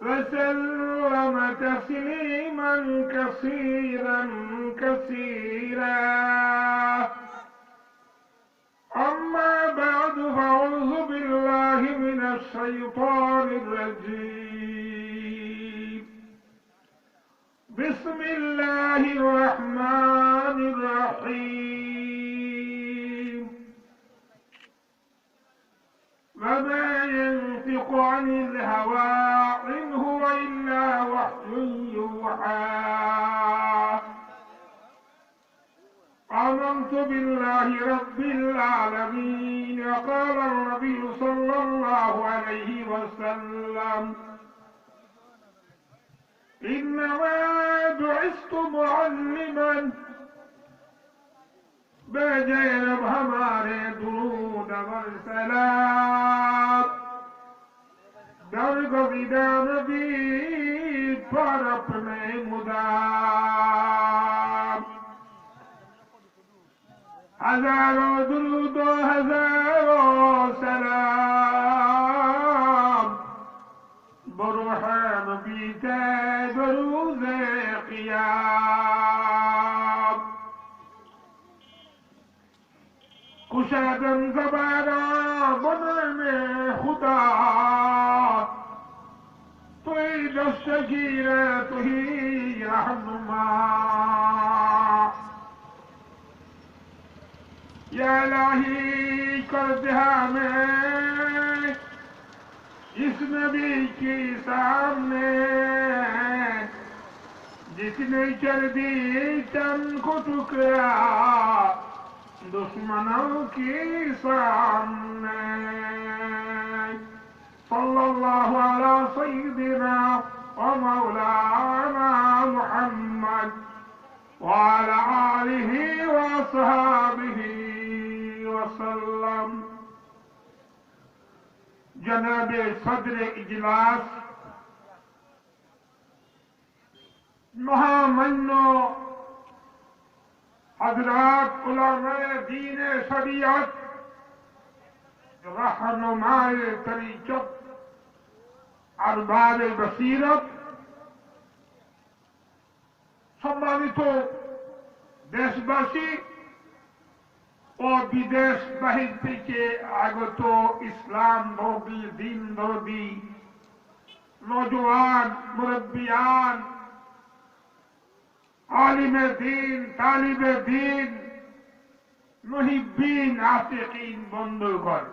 وسلم تسليما كثيرا كثيرا. أما بعد فأعوذ بالله من الشيطان الرجيم. بسم الله الرحمن الرحيم. وما ينطق عن الهوى إن هو إلا وحي يوحى. آمنت بالله رب العالمين. قال النبي صلى الله عليه وسلم إنما بعثت معلما. بجانب हमारे दुरूद और सलाम दर्द विदा नबी पर अपने मुदाम हजारों दुरूद हजारों सलाम बरूह नबी ते बरूज़े क़ियाम. कुशादम ज़बाना बनर में खुदा तो ही दस्तगीर तो ही रहनुमा. या इलाही कर दे हमें इस नबी के सामने जिसने कर दी तन को टुकड़ा दुश्मनों के सामने. सल्लल्लाहु अला सय्यिदिना व मौलाना मुहम्मद व अला आलिहि व अस्हाबिहि वसल्लम. जनाब सदर इजलास महामन्नो हजरात उलमाए दीन शरीयत रहनुमाए तरीक़त अरबाब बसीरत सम्मानित देशवासी और विदेश बाहिर থেকে আগত ইসলাম ধর্মী দিন ধর্মী নওজোয়ান মুরব্বিয়ান आलिमे दीन तालिबे दीन मुहिब्बीन आशिकीन बंधुगण.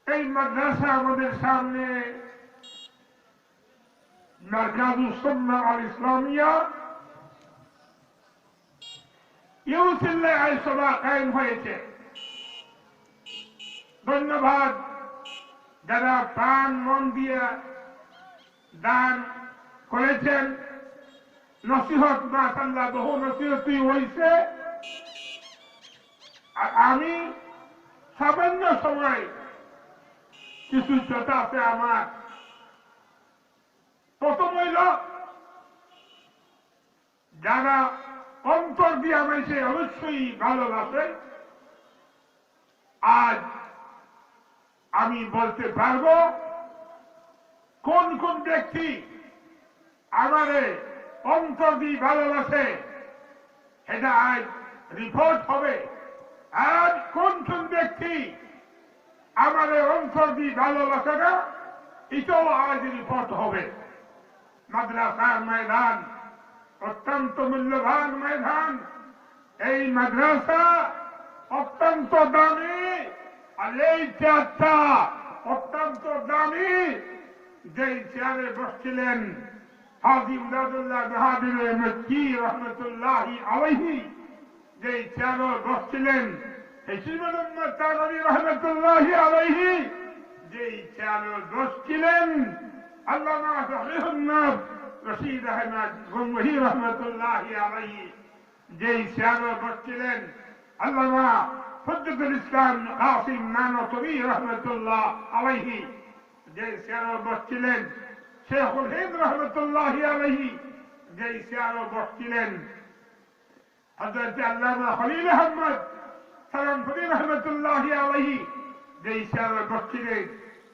এই মাদ্রাসা আমাদের সামনে মারকাজুস সুন্নাহ আল ইসলামিয়া ইউসিল্লাহ আইসবা কায়েম হয়েছে. ধন্যবাদ যারা প্রাণ মন দিয়ে দান করেছেন. নসিহত মাশাআল্লাহ বহু নসিহতই হয়েছে. আর আমি সামান্য সময় কিছু কথা আছে আমার. প্রথম হইল যারা অন্তর দিয়ে আমাকে অবশ্যই ভালোবাসে আজ আমি বলতে পারবো কোন কোন ব্যক্তি আমারে অন্তর দিয়ে ভালোবাসে. এটা আজ রিপোর্ট হবে. আর কোন কোন ব্যক্তি আমারে অন্তর দিয়ে ভালোবাসে না এটাও আজ রিপোর্ট হবে. মাদ্রাসার ময়দান অত্যন্ত মূল্যবান ময়দান. এই মাদ্রাসা অত্যন্ত দামি. আর এই চেয়ারটা অত্যন্ত দামি. যেই চেয়ারে বসছিলেন হাজী ইমদাদুল্লাহ বাহাদুর মক্কি রহমতুল্লাহি আলাইহি, যেই চেয়ারে বসছিলেন হিশাম উম্মত তাবরি রহমতুল্লাহি আলাইহি, যেই চেয়ারে বসছিলেন আল্লামা ফখরুন্নাব রশিদ আহমদ গঙ্গোহী রহমতুল্লাহি আলাইহি, যেই চেয়ারে বসছিলেন আল্লামা হুজ্জতুল ইসলাম কাসিম নানতবী রহমতুল্লাহ আলাইহি, যেই চেয়ারে বসছিলেন শেখুল হিন্দ রহমতুল্লাহি আলাইহি, যেই চেয়ারে বসছিলেন হযরত আল্লামা খলিল আহমদ সালামপুরি রহমতুল্লাহি আলাইহি, যেই চেয়ারে বসছিলেন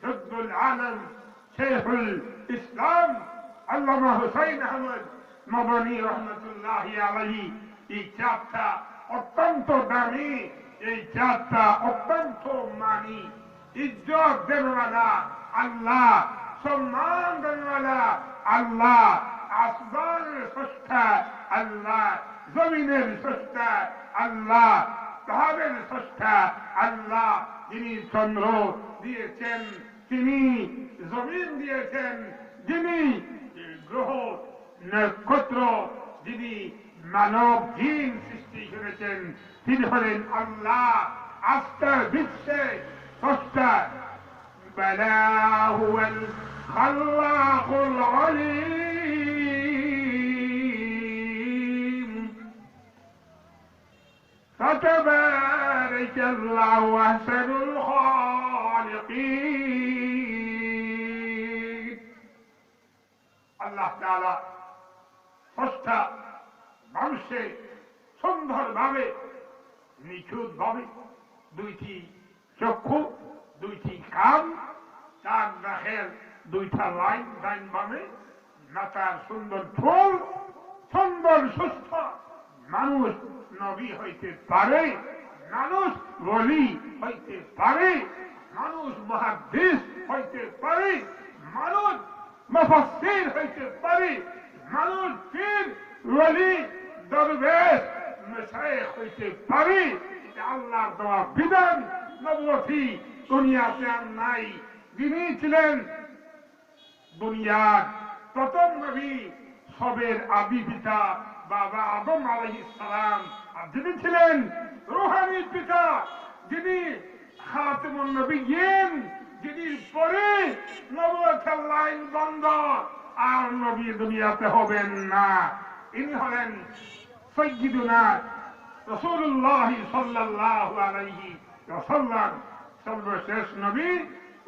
হিজবুল আলম শেখুল ইসলাম আল্লামা হুসাইন আহমদ মদনী রহমতুল্লাহ আলাইহি এই চারটা অত্যন্ত দামি, এই চারটা অত্যন্ত মানি, ইজ্জত দেনওয়ালা আল্লাহ, সম্মান দেনওয়ালা আল্লাহ, আসমানের স্রষ্টা আল্লাহ, জমিনের স্রষ্টা আল্লাহ, পাহাড়ের স্রষ্টা আল্লাহ, যিনি চন্দ্র দিয়েছেন, তিনি জমিন দিয়েছেন, যিনি গ্রহ নক্ষত্র, যিনি মানব জিন সৃষ্টি করেছেন, তিনি হলেন আল্লাহ, আস্তার বিশ্বে স্রষ্টা। بلى هو الخلاق العليم فتبارك الله أحسن الخالقين। আল্লাহ তাআলা স্রষ্টা মানুষে সুন্দরভাবে নিখুঁতভাবে দুইটি চক্ষু, দুইটি কান, চার নাকের দুইটা লাইন ডাইন বামে, মাথার সুন্দর চুল, সুন্দর সুস্থ মানুষ নবী হইতে পারে, মানুষ ওলি হইতে পারে, মানুষ মুহাদ্দিস হইতে পারে, মানুষ মুফাসসির হইতে পারে, মানুষ পীর ওলি দরবেশ মাশায়েখ হইতে পারে। এটা আল্লাহর দেওয়া বিধান, নবুয়তি দুনিয়াতে আর নাই। যিনি ছিলেন দুনিয়ার প্রথম নবী, সবের আদি পিতা বাবা আদম আলাইহিস সালাম, আর যিনি ছিলেন রূহানী পিতা, যিনি খাতামুন নবিয়্যিন, যিনি পরে নবুয়তের লাইন বন্ধ, আর নবী দুনিয়াতে হবেন না। ইনি হলেন সাইয়্যিদুনা রাসূলুল্লাহ সাল্লাল্লাহু আলাইহি ওয়াসাল্লাম, সর্বশেষ নবী।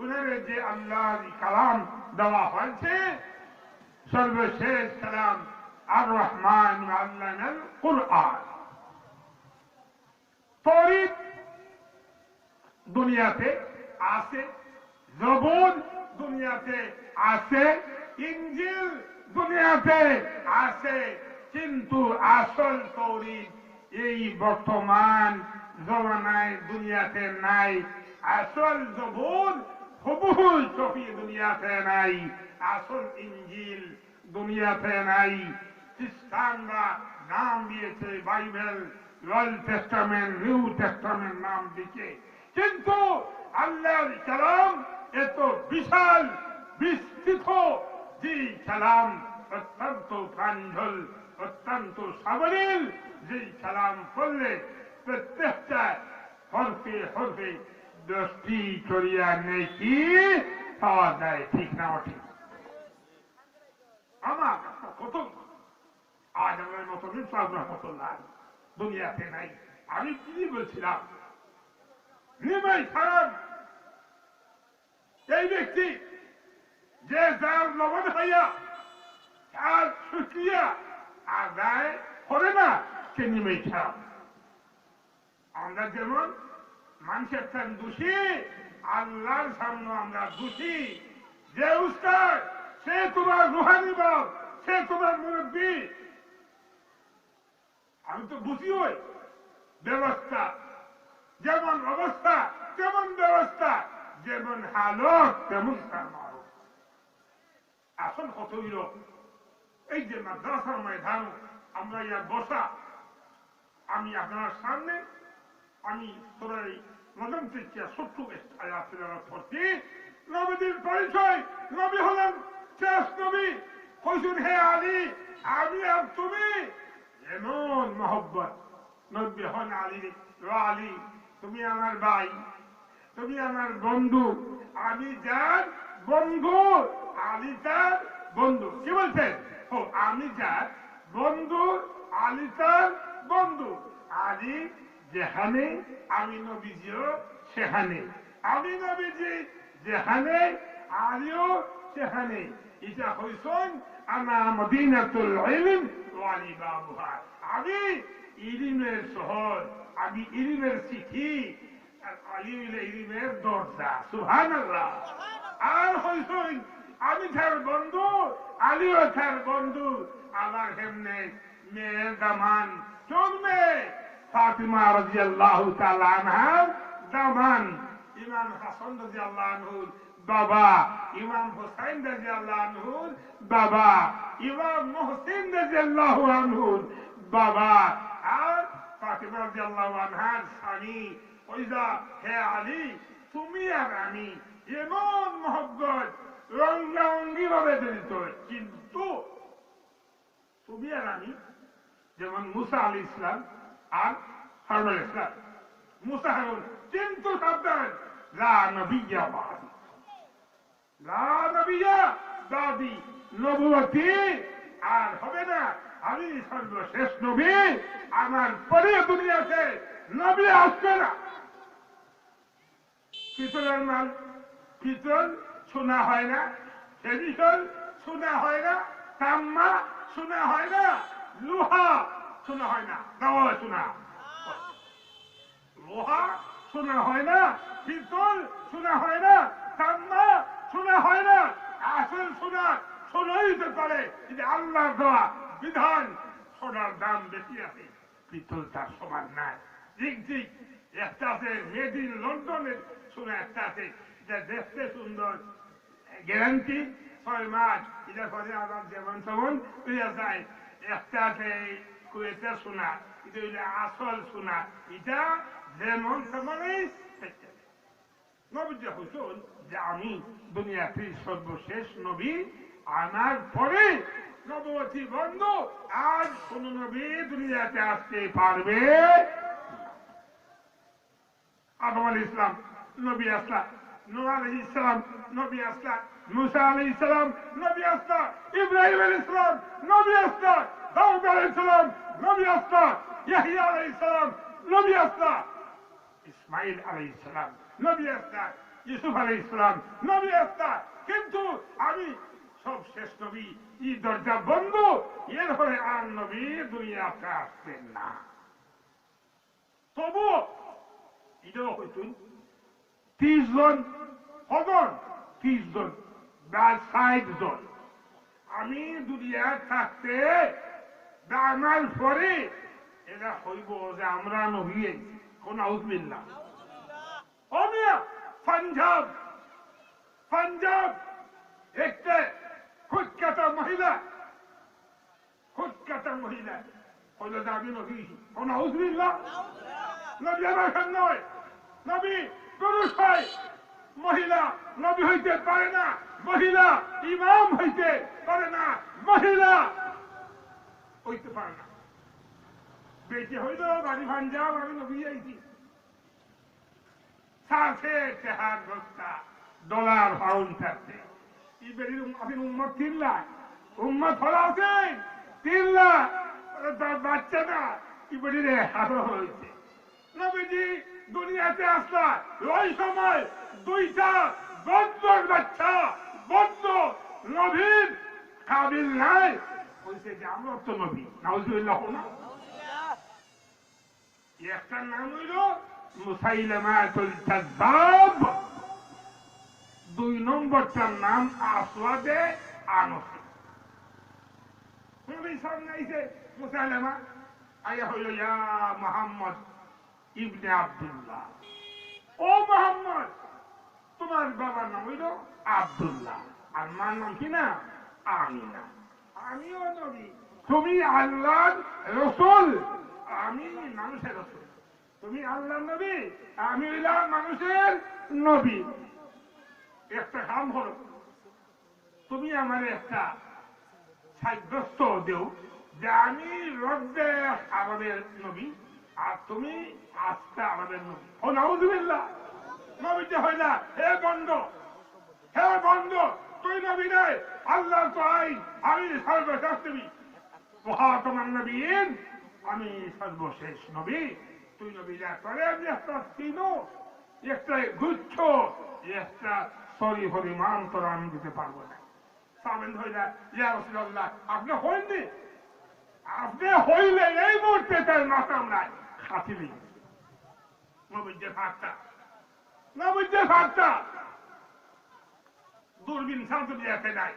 উনার যে আল্লাহর কালাম দেওয়া হয়েছে, সর্বশেষ কালাম আর রহমান আল্লামাল কুরআন। তৌরাত দুনিয়াতে আছে, জবুর দুনিয়াতে আছে, ইনজিল দুনিয়াতে আছে, কিন্তু আসল তৌরাত এই বর্তমান জমানায় দুনিয়াতে নাই। আসল জবুর হুবহু সফি দুনিয়াতে নাই, আসল ইনজিল দুনিয়াতে নাই। খ্রিস্টানরা নাম দিয়েছে Bible, old testament, new testament নাম দিচ্ছে, কিন্তু আল্লাহর কালাম এত বিশাল বিস্তৃত, যে কালাম অত্যন্ত প্রাঞ্জল, অত্যন্ত সাবলীল, যে কালাম পড়লে প্রত্যেকটা হরফে হরফে 10টি চড়িয়া নেকি পাওয়া যায়। ঠিক না ঠিক? আমার কত আজ আমার মতো রহমতুল্লাহ দুনিয়াতে নাই। আমি কি বলছিলাম, নিমাই খারাপ এই ব্যক্তি যে যার লবণ হইয়া আর শুকিয়া আদায় করে না, সে নিমাই খারাপ। আমরা যেমন মানুষের সামনে দোষী, আল্লাহর সামনে আমরা দোষী। যে উস্তাদ, সে তোমার রুহানি বাপ, সে তোমার মুরব্বী। আমি তো বুঝি ওই ব্যবস্থা, যেমন অবস্থা তেমন ব্যবস্থা, যেমন হালত তেমন তার মারো। আসল কত হইল এই যে মাদ্রাসার ময়দান আমরা ইয়া বসা, আমি আপনার সামনে আমি সূরা নজম থেকে ছোট্ট আয়াত তেলাওয়াত করছি। নবীর পরিচয়, নবী হলেন শেষ নবী। কইছেন, হে আলী, আমি আর তুমি এমন মহব্বত। নবী হন আলী, আলী তুমি আমার ভাই, তুমি আমার বন্ধু, আমি যার বন্ধু, আলী তার বন্ধু। কি বলছেন? ও আমি যার বন্ধু, আলী তার বন্ধু। আলী যেখানে, আমি নবীজিও সেখানে। আমি নবীজি যেখানে, আলীও সেখানে। এটা হইছেন আনা মদিনাতুল ইলম ওয়া আলী বাবুহা। আমি ইলমের শহর, আমি ইলমের চিঠি, আর আলী হইল ইলমের দরজা। সুবহানাল্লাহ। আর হইসই আমি তার বন্ধু, আলীও তার বন্ধু। আবার হেমনে মেয়ের দামান চলবে ফাতিমা রাদিয়াল্লাহু তাআলা আনহার দামান, ইমাম হাসান রাদিয়াল্লাহু আনহুর বাবা, ইমাম হুসাইন রাদিয়াল্লাহু আনহুর বাবা, ইমাম মুহসিন রাদিয়াল্লাহু আনহুর বাবা, আর ফাতিমা রাদিয়াল্লাহু আনহার স্বামী। ওইদা হে আলী, তুমি আর আমি এমন মহব্বত রঙ্গাঙ্গি ভাবে জড়িত, কিন্তু তুমি আর আমি যেমন মুসা আলাইহিস সালাম আর হারুন আলাইহিস সালাম, মুসা হারুন, কিন্তু সাবধান, লা নবিয়্যা বাদি, লা নবিয়্যা বাদি, নবুয়তি আর হবে না, আমি সর্বশেষ নবী, আমার পরে দুনিয়াতে নবী আসবে না। পিতলের মাল, পিতল শোনা হয় না, ফেভিকল শোনা হয় না, তাম্মা শোনা হয় না, লোহা শোনা হয় না, দাওয়া শোনা, লোহা শোনা হয় না, পিতল শোনা হয় না, তাম্মা শোনা হয় না। আসল শোনা শোনাইতে পারে যদি আল্লাহ দেওয়া বিধান, সোনার দাম বেশি আছে, পিতল তার সমান নাই। ঠিক ঠিক একটা আছে মেড ইন লন্ডনের শোনা, একটা আছে এটা দেখতে সুন্দর, গ্যারান্টি 6 মাস, এটা পরে আবার যেমন তেমন হইয়া যায়। একটা আছে কুয়েতের শোনা, এটা হইলে আসল শোনা, এটা যেমন তেমনই দেখতে। নবী হুজুর যে আমি দুনিয়াতে সর্বশেষ নবী, আমার পরে নবতী বন্ধ, আর কোন নবী দুনিয়াতে আসতে পারবে। আদম আলাইহিস সালাম নবী আসলা, নূহ আলাইহিস সালাম নবী আসলা, মুসা আলাইহিস সালাম নবী আসলা, ইব্রাহিম আলাইহিস সালাম নবী আসলা, দাউদ আলাইহিস সালাম নবী আসলা, ইয়াহইয়া আলাইহিস সালাম নবী আসলা, ইসমাঈল আলাইহিস সালাম নবী আসলা, ইউসুফ আলাইহিস সালাম নবী আসলা। কিন্তু আমি সব শেষ নবী, এই দরজা বন্ধ, এরপরে আর নবী দুনিয়াতে আসবেন না। তবু এটাও হইত 30 জন, কজন 30 জন বা 60 জন, আমি দুনিয়া থাকতে আমার পরে এরা হইব যে আমরা নবী, কোন আউযবিল্লাহ। পাঞ্জাব, পাঞ্জাব একটা কুখ্যাত মহিলা, কুখ্যাত মহিলা হইল যে আমি নবী, কোন আউযবিল্লাহ। নবী আমার নয়, নবী পুরুষ হয়, মহিলা নবী হইতে পারে না, মহিলা ইমাম হইতে পারে না, মহিলা হইতে পারে না। বেটি হইল বাড়ি পাঞ্জাব, আমি নবী আইছি, সাথে চেহার বস্তা ডলার পাউন্ড থাকতে। এই বেটির আপনি উম্মত 3 লাখ, উম্মত হল আছেন 3 লাখ, তার বাচ্চা না, এই বেটির হাতে হয়েছে। নবীজি দুনিয়াতে আসলা, ওই সময় 2টা বদ্ধর বাচ্চা, বদ্ধ নবীর কাবিল নাই, বলছে যে আমরা তো নবী, নাউজুবিল্লাহ না। একটার নাম হইল মুসাইলামাতুল কাযযাব, 2 নম্বরটার নাম আসওয়াদে আনসি। নবী সামনে আইছে মুসাইলামা, আয়া হইল ইয়া মুহাম্মদ ইবনে আব্দুল্লাহ, ও মুহাম্মদ তোমার বাবার নাম হইল আব্দুল্লাহ, আর মার নাম কি না আমিনা, আমিও নবী, তুমি আল্লাহর রাসূল, আমি মানুষের রাসূল। তুমি আল্লাহর নবী, আমি হইলাম মানুষের নবী। একটা কাম হলো, তুমি আমার একটা সাব্যস্ত দেও যে আমি রব্বে আরবের নবী, আর তুমি আজকে আমাদের নবী। ও নাউযুবিল্লাহ। নবীতে হয় না, হে বন্ধ, হে বন্ধ, তুই নবী নাই, আল্লাহ তো আইন, আমি সর্বশেষ নবী, ওয়াখাতামান নবিয়্যিন, আমি সর্বশেষ নবী, তুই নবী না করে আমি একটা চিনো, একটা গুচ্ছ, একটা সরি হরিমান তোরা আমি দিতে পারবো না। সাবেন হইলা, ইয়া রাসূলুল্লাহ আপনি হইননি, আপনি হইলে এই মুহূর্তে তার মাতাম নাই খাতিলি। নবীর যে ভাগটা, নবীর যে ভাগটা, দূরবীন সাঁতরিয়াতে নাই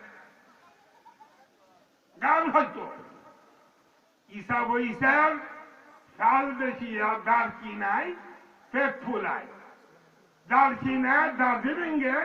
গান হয়তো ইসা বইসার শাল দেখিয়া দাঁড় কি নাই পেট ফুলায় দাঁড় কি না দার্জিলিং এ